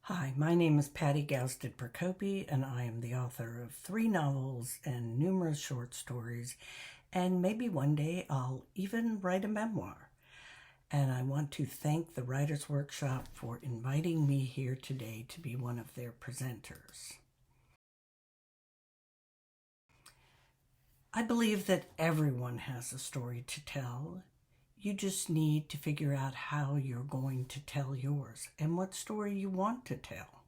Hi, my name is Patti Gaustad Procopi, and I am the author of 3 novels and numerous short stories, and maybe one day I'll even write a memoir. And I want to thank the Writers' Workshop for inviting me here today to be one of their presenters. I believe that everyone has a story to tell. You just need to figure out how you're going to tell yours and what story you want to tell.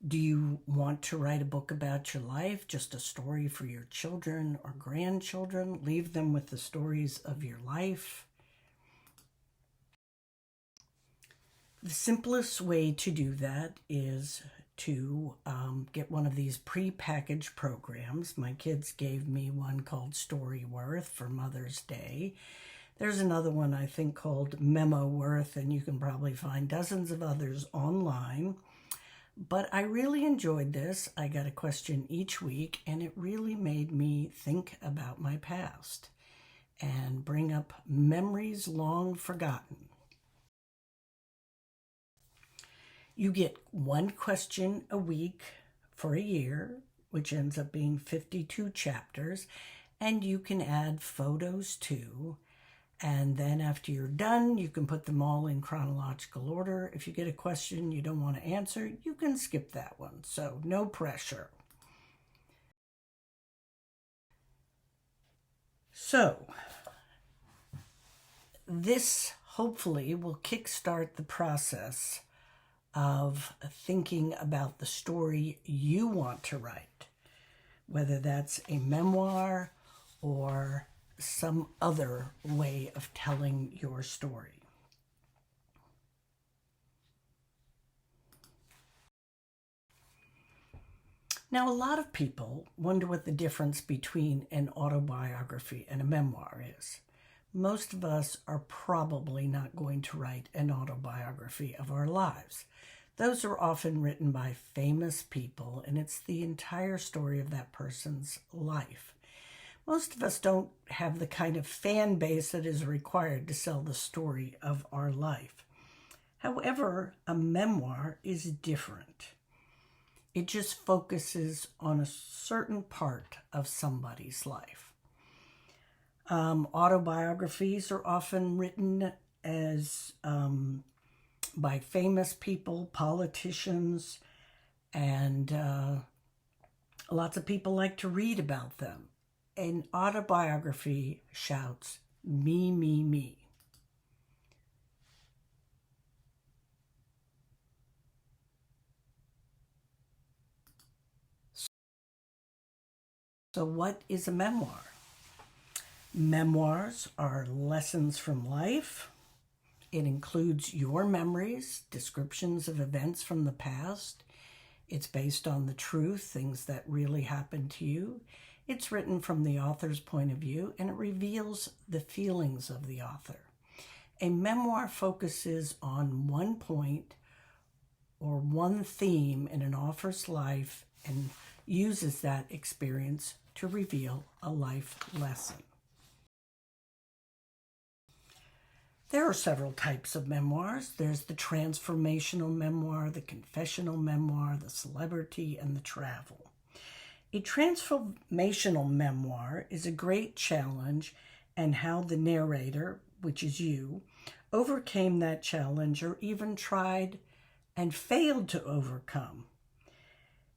Do you want to write a book about your life, just a story for your children or grandchildren? Leave them with the stories of your life. The simplest way to do that is to get one of these pre-packaged programs. My kids gave me one called Storyworth for Mother's Day. There's another one I think called Memo Worth, and you can probably find dozens of others online. But I really enjoyed this. I got a question each week, and it really made me think about my past and bring up memories long forgotten. You get one question a week for a year, which ends up being 52 chapters, and you can add photos too. And then after you're done, you can put them all in chronological order. If you get a question you don't want to answer, you can skip that one. So no pressure. So this hopefully will kickstart the process of thinking about the story you want to write, whether that's a memoir or some other way of telling your story. Now, a lot of people wonder what the difference between an autobiography and a memoir is. Most of us are probably not going to write an autobiography of our lives. Those are often written by famous people, and it's the entire story of that person's life. Most of us don't have the kind of fan base that is required to sell the story of our life. However, a memoir is different. It just focuses on a certain part of somebody's life. Autobiographies are often written as by famous people, politicians, and lots of people like to read about them. An autobiography shouts, me, me, me. So what is a memoir? Memoirs are lessons from life. It includes your memories, descriptions of events from the past. It's based on the truth, things that really happened to you. It's written from the author's point of view, and it reveals the feelings of the author. A memoir focuses on one point or one theme in an author's life and uses that experience to reveal a life lesson. There are several types of memoirs. There's the transformational memoir, the confessional memoir, the celebrity, and the travel. A transformational memoir is a great challenge, and how the narrator, which is you, overcame that challenge or even tried and failed to overcome.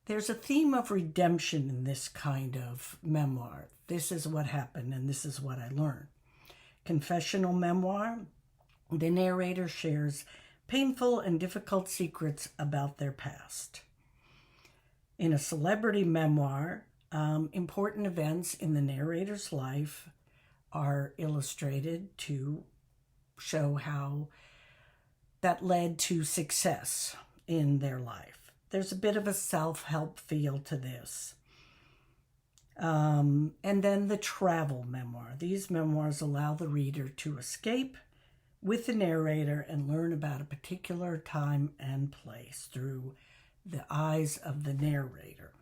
There's a theme of redemption in this kind of memoir. This is what happened and this is what I learned. Confessional memoir, the narrator shares painful and difficult secrets about their past. In a celebrity memoir, important events in the narrator's life are illustrated to show how that led to success in their life. There's a bit of a self-help feel to this. And then the travel memoir. These memoirs allow the reader to escape with the narrator and learn about a particular time and place through the eyes of the narrator.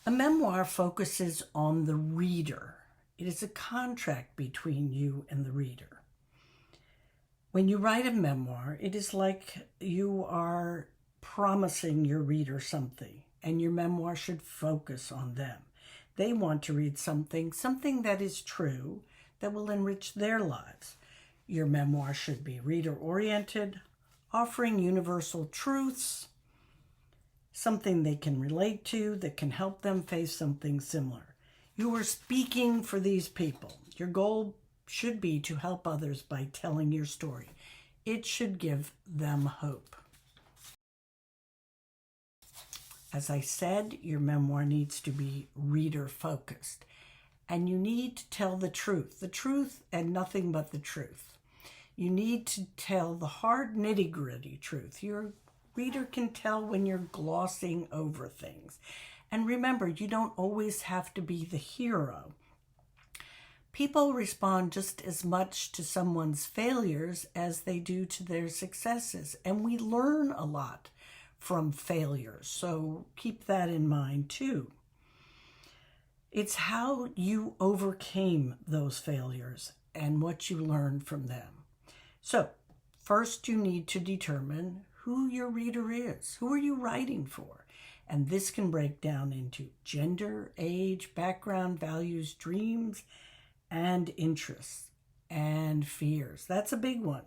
A memoir focuses on the reader It is a contract between you and the reader. When you write a memoir, it is like you are promising your reader something, and your memoir should focus on them. They want to read something that is true, that will enrich their lives. Your memoir should be reader-oriented, offering universal truths, something they can relate to, that can help them face something similar. You are speaking for these people. Your goal should be to help others by telling your story. It should give them hope. As I said, your memoir needs to be reader-focused, and you need to tell the truth and nothing but the truth. You need to tell the hard, nitty-gritty truth. Your reader can tell when you're glossing over things. And remember, you don't always have to be the hero. People respond just as much to someone's failures as they do to their successes, and we learn a lot from failures, so keep that in mind too. It's how you overcame those failures and what you learned from them. So, first you need to determine who your reader is. Who are you writing for? And this can break down into gender, age, background, values, dreams, and interests, and fears. That's a big one.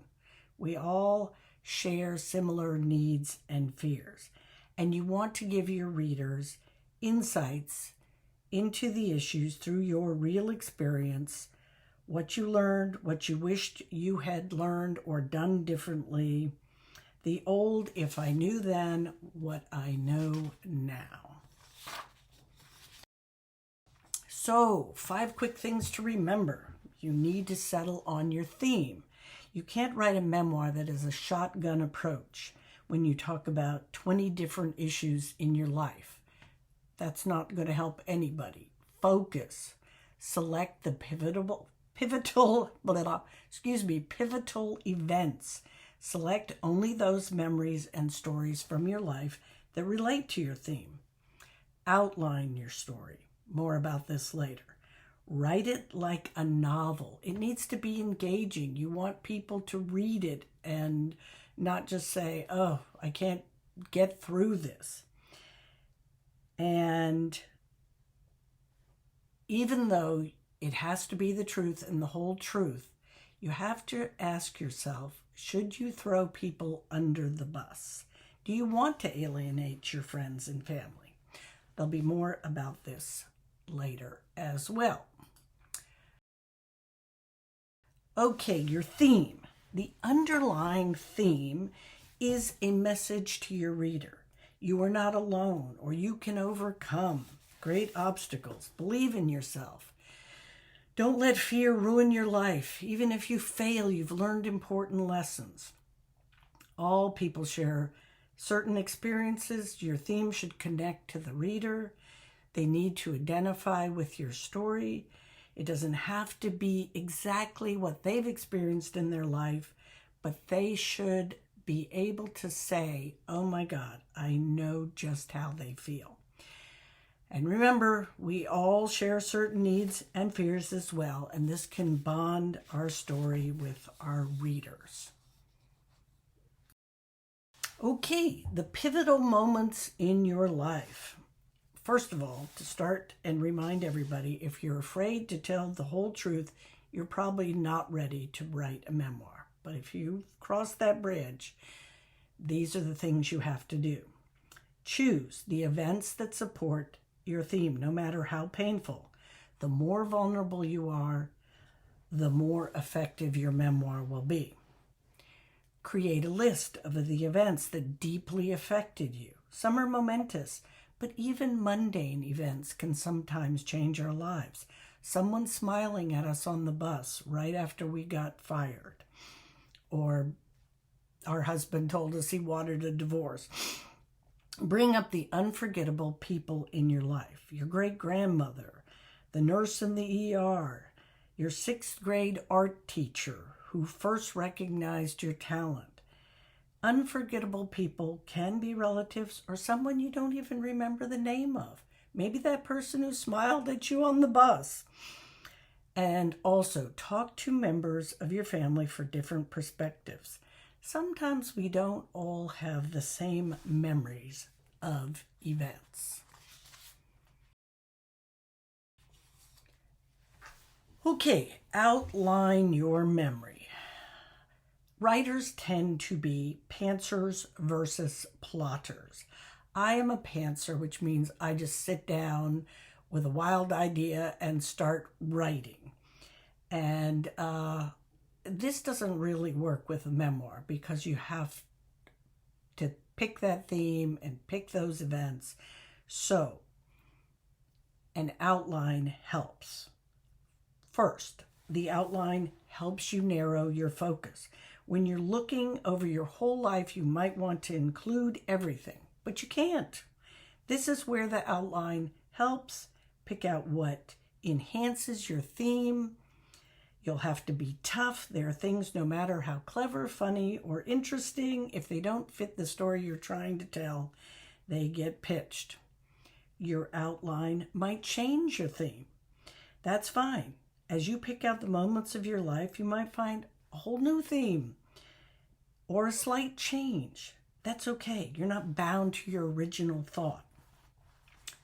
We all share similar needs and fears. And you want to give your readers insights into the issues through your real experience, what you learned, what you wished you had learned or done differently. The old, if I knew then, what I know now. So, 5 quick things to remember. You need to settle on your theme. You can't write a memoir that is a shotgun approach when you talk about 20 different issues in your life. That's not going to help anybody. Focus. Select the pivotal events. Select only those memories and stories from your life that relate to your theme. Outline your story. More about this later. Write it like a novel. It needs to be engaging. You want people to read it and not just say, oh, I can't get through this. And even though it has to be the truth and the whole truth, you have to ask yourself, should you throw people under the bus? Do you want to alienate your friends and family? There'll be more about this later as well. Okay, your theme. The underlying theme is a message to your reader. You are not alone, or you can overcome great obstacles. Believe in yourself. Don't let fear ruin your life. Even if you fail, you've learned important lessons. All people share certain experiences. Your theme should connect to the reader. They need to identify with your story. It doesn't have to be exactly what they've experienced in their life, but they should be able to say, oh my God, I know just how they feel. And remember, we all share certain needs and fears as well, and this can bond our story with our readers. Okay, the pivotal moments in your life. First of all, to start and remind everybody, if you're afraid to tell the whole truth, you're probably not ready to write a memoir. But if you cross that bridge, these are the things you have to do. Choose the events that support your theme, no matter how painful. The more vulnerable you are, the more effective your memoir will be. Create a list of the events that deeply affected you. Some are momentous, but even mundane events can sometimes change our lives. Someone smiling at us on the bus right after we got fired, or our husband told us he wanted a divorce. Bring up the unforgettable people in your life. Your great-grandmother, the nurse in the ER, your 6th grade art teacher who first recognized your talent. Unforgettable people can be relatives or someone you don't even remember the name of. Maybe that person who smiled at you on the bus. And also talk to members of your family for different perspectives. Sometimes we don't all have the same memories of events. Okay, outline your memory. Writers tend to be pantsers versus plotters. I am a pantser, which means I just sit down with a wild idea and start writing. And this doesn't really work with a memoir because you have to pick that theme and pick those events. So an outline helps. First, the outline helps you narrow your focus. When you're looking over your whole life, you might want to include everything, but you can't. This is where the outline helps pick out what enhances your theme. You'll have to be tough. There are things, no matter how clever, funny, or interesting, if they don't fit the story you're trying to tell, they get pitched. Your outline might change your theme. That's fine. As you pick out the moments of your life, you might find a whole new theme or a slight change. That's okay. You're not bound to your original thought.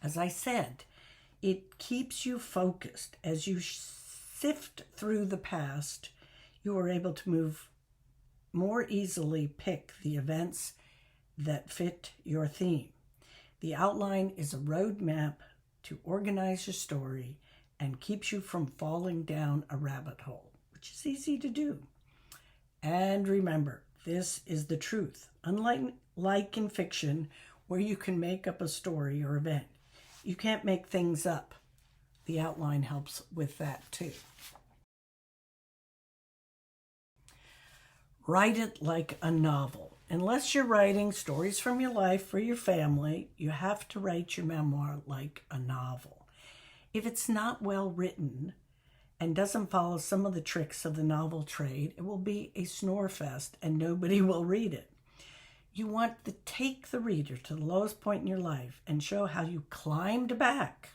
As I said, it keeps you focused. As you sift through the past, you are able to move more easily, pick the events that fit your theme. The outline is a roadmap to organize your story and keeps you from falling down a rabbit hole, which is easy to do. And remember, this is the truth. Unlike in fiction, where you can make up a story or event, you can't make things up. The outline helps with that too. Write it like a novel. Unless you're writing stories from your life for your family, you have to write your memoir like a novel. If it's not well written and doesn't follow some of the tricks of the novel trade, it will be a snore fest and nobody will read it. You want to take the reader to the lowest point in your life and show how you climbed back.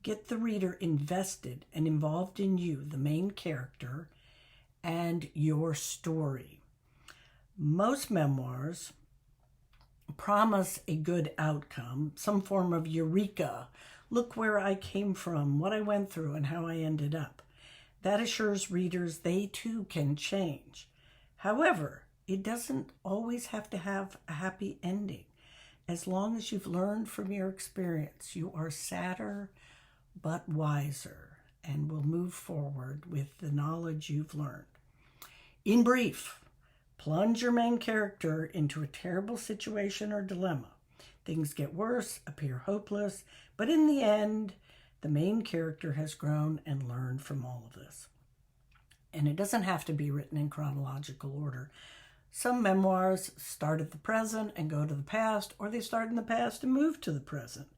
Get the reader invested and involved in you, the main character, and your story. Most memoirs promise a good outcome, some form of eureka. Look where I came from, what I went through, and how I ended up. That assures readers they too can change. However, it doesn't always have to have a happy ending. As long as you've learned from your experience, you are sadder but wiser and will move forward with the knowledge you've learned. In brief, plunge your main character into a terrible situation or dilemma. Things get worse, appear hopeless, but in the end, the main character has grown and learned from all of this. And it doesn't have to be written in chronological order. Some memoirs start at the present and go to the past, or they start in the past and move to the present.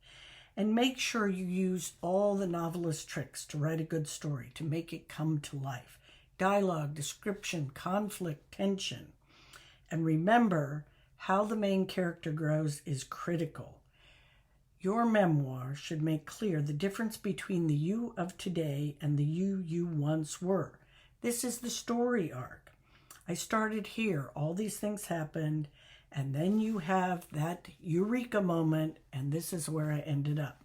And make sure you use all the novelist tricks to write a good story, to make it come to life. Dialogue, description, conflict, tension. And remember, how the main character grows is critical. Your memoir should make clear the difference between the you of today and the you once were. This is the story arc. I started here, all these things happened, and then you have that eureka moment, and this is where I ended up.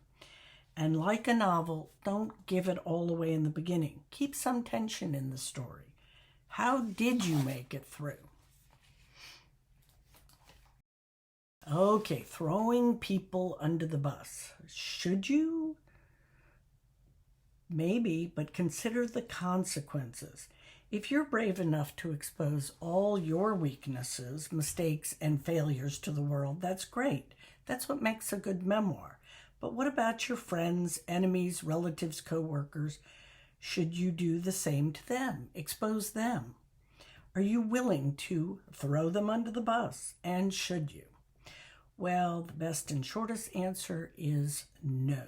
And like a novel, don't give it all away in the beginning. Keep some tension in the story. How did you make it through? Okay, throwing people under the bus. Should you? Maybe, but consider the consequences. If you're brave enough to expose all your weaknesses, mistakes, and failures to the world, that's great. That's what makes a good memoir. But what about your friends, enemies, relatives, co-workers? Should you do the same to them? Expose them? Are you willing to throw them under the bus? And should you? Well, the best and shortest answer is no.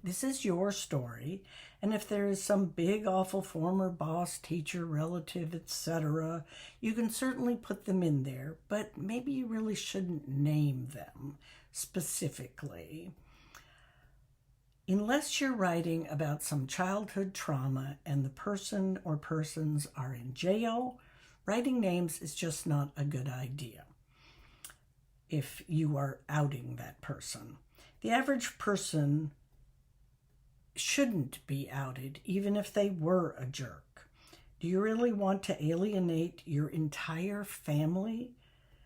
This is your story, and if there is some big, awful former boss, teacher, relative, etc., you can certainly put them in there, but maybe you really shouldn't name them specifically. Unless you're writing about some childhood trauma and the person or persons are in jail, writing names is just not a good idea if you are outing that person. The average person shouldn't be outed, even if they were a jerk. Do you really want to alienate your entire family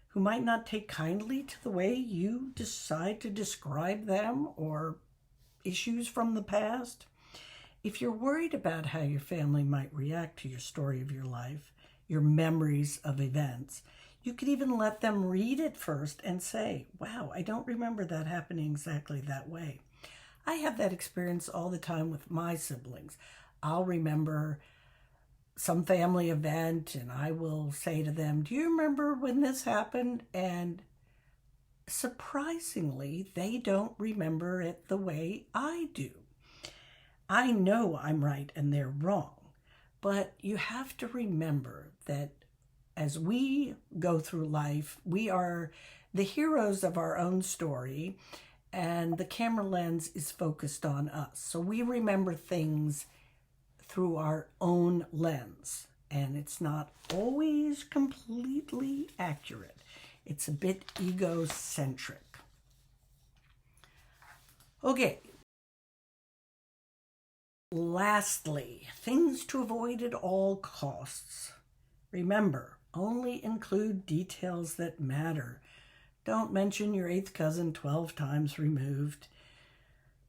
who might not take kindly to the way you decide to describe them or issues from the past? If you're worried about how your family might react to your story of your life, your memories of events, you could even let them read it first and say, wow, I don't remember that happening exactly that way. I have that experience all the time with my siblings. I'll remember some family event and I will say to them, do you remember when this happened? And surprisingly, they don't remember it the way I do. I know I'm right and they're wrong, but you have to remember that as we go through life, we are the heroes of our own story, and the camera lens is focused on us. So we remember things through our own lens, and it's not always completely accurate. It's a bit egocentric. Okay. Lastly, things to avoid at all costs. Remember, only include details that matter. Don't mention your 8th cousin 12 times removed.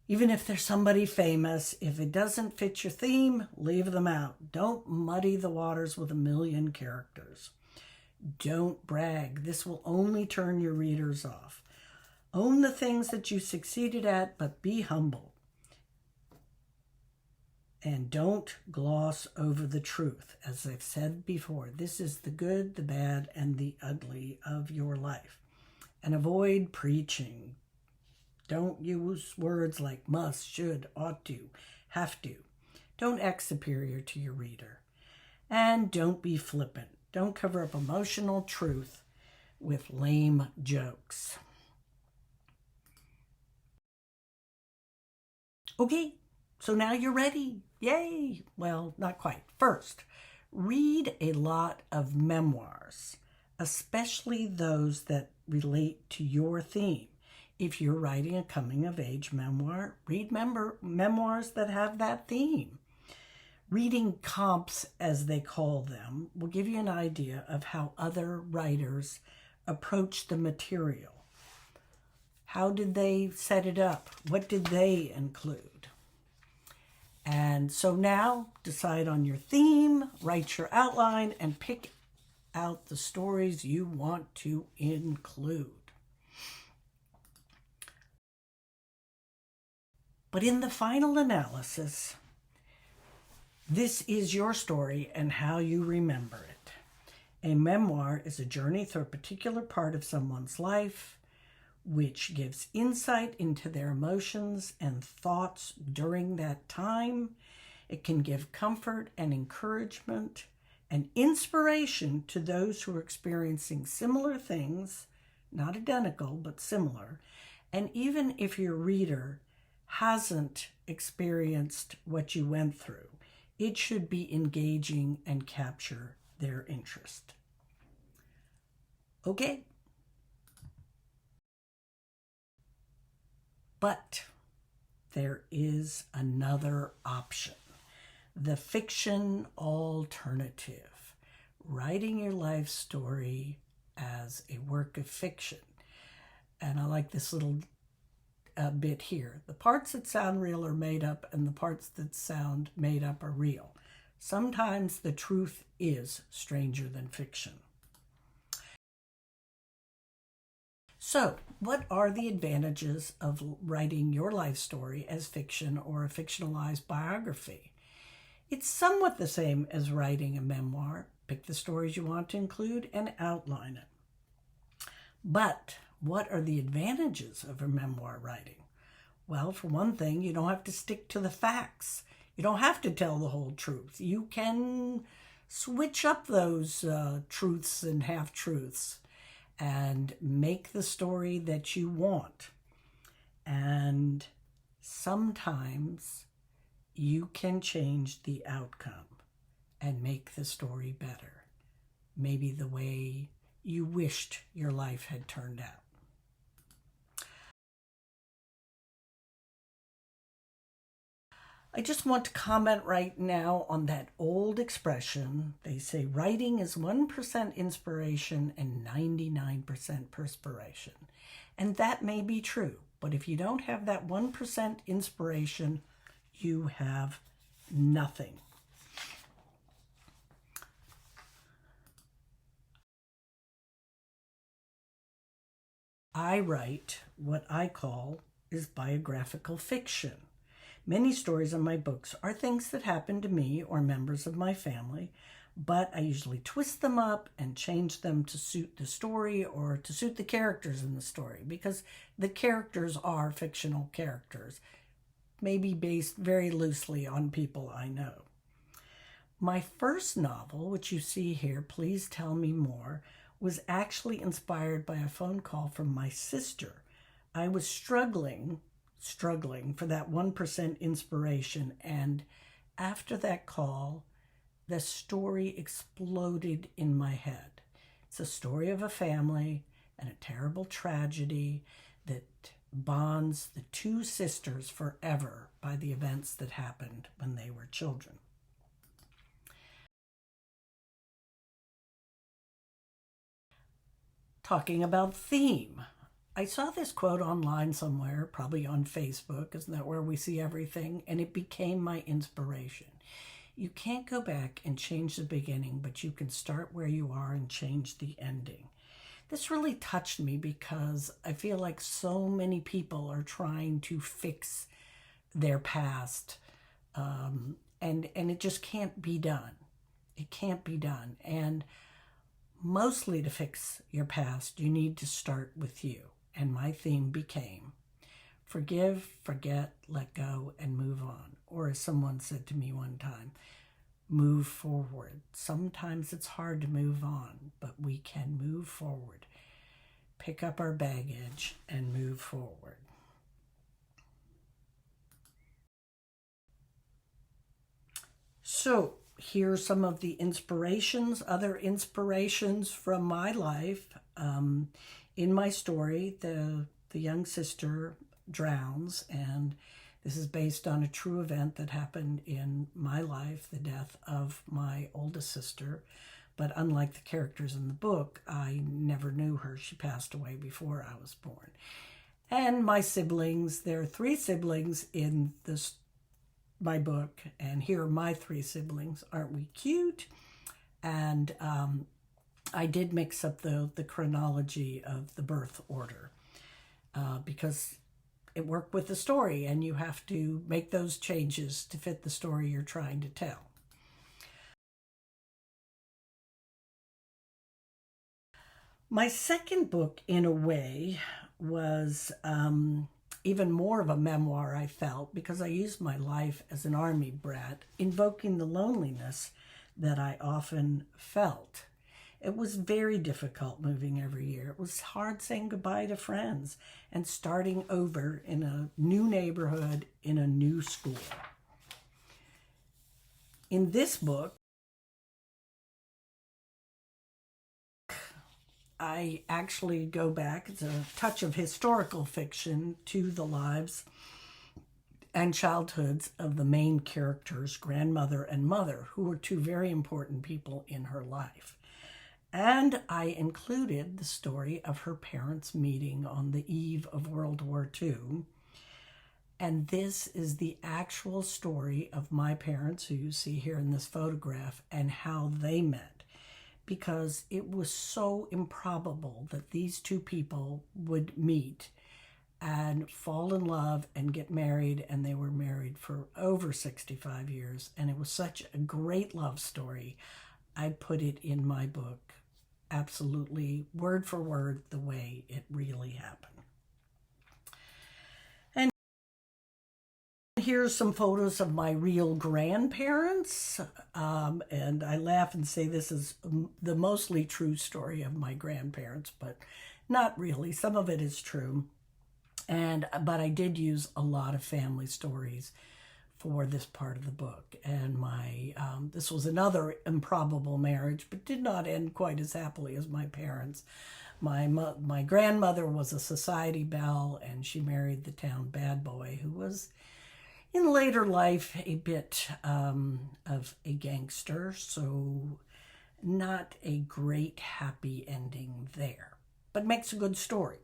Even if there's somebody famous, if it doesn't fit your theme, leave them out. Don't muddy the waters with a million characters. Don't brag. This will only turn your readers off. Own the things that you succeeded at, but be humble. And don't gloss over the truth. As I've said before, this is the good, the bad, and the ugly of your life. And avoid preaching. Don't use words like must, should, ought to, have to. Don't act superior to your reader. And don't be flippant. Don't cover up emotional truth with lame jokes. Okay, so now you're ready. Yay! Well, not quite. First, read a lot of memoirs, especially those that relate to your theme. If you're writing a coming-of-age memoir, read memoirs that have that theme. Reading comps, as they call them, will give you an idea of how other writers approach the material. How did they set it up? What did they include? And so now, decide on your theme, write your outline, and pick out the stories you want to include. But in the final analysis, this is your story and how you remember it. A memoir is a journey through a particular part of someone's life, which gives insight into their emotions and thoughts during that time. It can give comfort and encouragement and inspiration to those who are experiencing similar things, not identical, but similar. And even if your reader hasn't experienced what you went through, it should be engaging and capture their interest. Okay. But there is another option, the fiction alternative, writing your life story as a work of fiction. And I like this little bit here. The parts that sound real are made up, and the parts that sound made up are real. Sometimes the truth is stranger than fiction. So, what are the advantages of writing your life story as fiction or a fictionalized biography? It's somewhat the same as writing a memoir. Pick the stories you want to include and outline it. But what are the advantages of a memoir writing? Well, for one thing, you don't have to stick to the facts. You don't have to tell the whole truth. You can switch up those truths and half-truths and make the story that you want. And sometimes you can change the outcome and make the story better, maybe the way you wished your life had turned out. I just want to comment right now on that old expression. They say writing is 1% inspiration and 99% perspiration. And that may be true, but if you don't have that 1% inspiration, you have nothing. I write what I call is biographical fiction. Many stories in my books are things that happened to me or members of my family, but I usually twist them up and change them to suit the story or to suit the characters in the story, because the characters are fictional characters, maybe based very loosely on people I know. My first novel, which you see here, Please Tell Me More, was actually inspired by a phone call from my sister. I was struggling for that 1% inspiration, and after that call, the story exploded in my head. It's a story of a family and a terrible tragedy that bonds the two sisters forever by the events that happened when they were children. Talking about theme, I saw this quote online somewhere, probably on Facebook, isn't that where we see everything? And it became my inspiration. You can't go back and change the beginning, but you can start where you are and change the ending. This really touched me because I feel like so many people are trying to fix their past, and it just can't be done. It can't be done. And mostly to fix your past, you need to start with you. And my theme became forgive, forget, let go, and move on. Or as someone said to me one time, move forward. Sometimes it's hard to move on, but we can move forward. Pick up our baggage and move forward. So here's some of the other inspirations from my life. In my story, the young sister drowns, and this is based on a true event that happened in my life, the death of my oldest sister. But unlike the characters in the book, I never knew her. She passed away before I was born. And my siblings, there are 3 siblings in my book, and here are my 3 siblings. Aren't we cute? And I did mix up the chronology of the birth order because it worked with the story, and you have to make those changes to fit the story you're trying to tell. My second book, in a way, was even more of a memoir, I felt, because I used my life as an army brat, invoking the loneliness that I often felt. It was very difficult moving every year. It was hard saying goodbye to friends and starting over in a new neighborhood, in a new school. In this book, I actually go back, it's a touch of historical fiction, to the lives and childhoods of the main characters, grandmother and mother, who were 2 very important people in her life. And I included the story of her parents meeting on the eve of World War II. And this is the actual story of my parents, who you see here in this photograph, and how they met. Because it was so improbable that these 2 people would meet and fall in love and get married, and they were married for over 65 years. And it was such a great love story. I put it in my book, absolutely word for word, the way it really happened. And here's some photos of my real grandparents, and I laugh and say this is the mostly true story of my grandparents, but not really. Some of it is true. But I did use a lot of family stories for this part of the book. And this was another improbable marriage, but did not end quite as happily as my parents. My grandmother was a society belle, and she married the town bad boy, who was in later life a bit of a gangster, so not a great happy ending there, but makes a good story.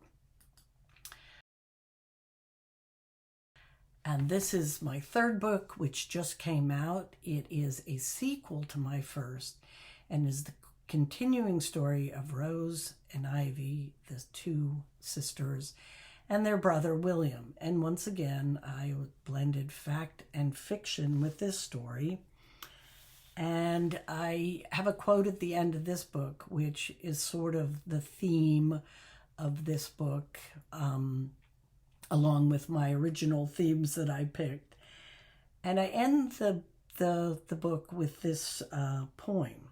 And this is my third book, which just came out. It is a sequel to my first and is the continuing story of Rose and Ivy, the two sisters, and their brother William. And once again, I blended fact and fiction with this story. And I have a quote at the end of this book, which is sort of the theme of this book, along with my original themes that I picked. And I end the book with this poem.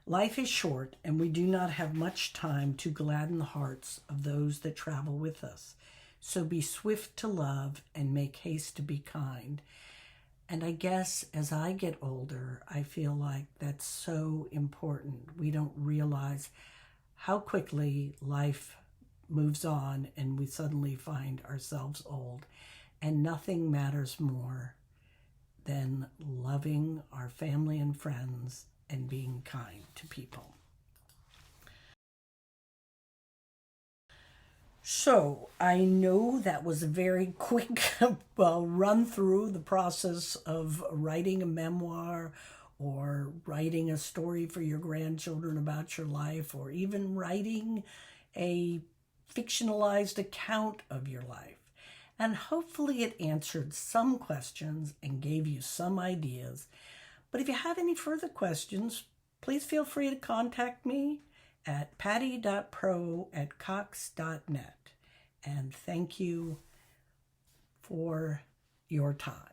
Life is short, and we do not have much time to gladden the hearts of those that travel with us. So be swift to love and make haste to be kind. And I guess as I get older, I feel like that's so important. We don't realize how quickly life moves on and we suddenly find ourselves old. And nothing matters more than loving our family and friends and being kind to people. So I know that was a very quick run through the process of writing a memoir or writing a story for your grandchildren about your life, or even writing a fictionalized account of your life. And hopefully it answered some questions and gave you some ideas. But if you have any further questions, please feel free to contact me at patti.pro@cox.net. And thank you for your time.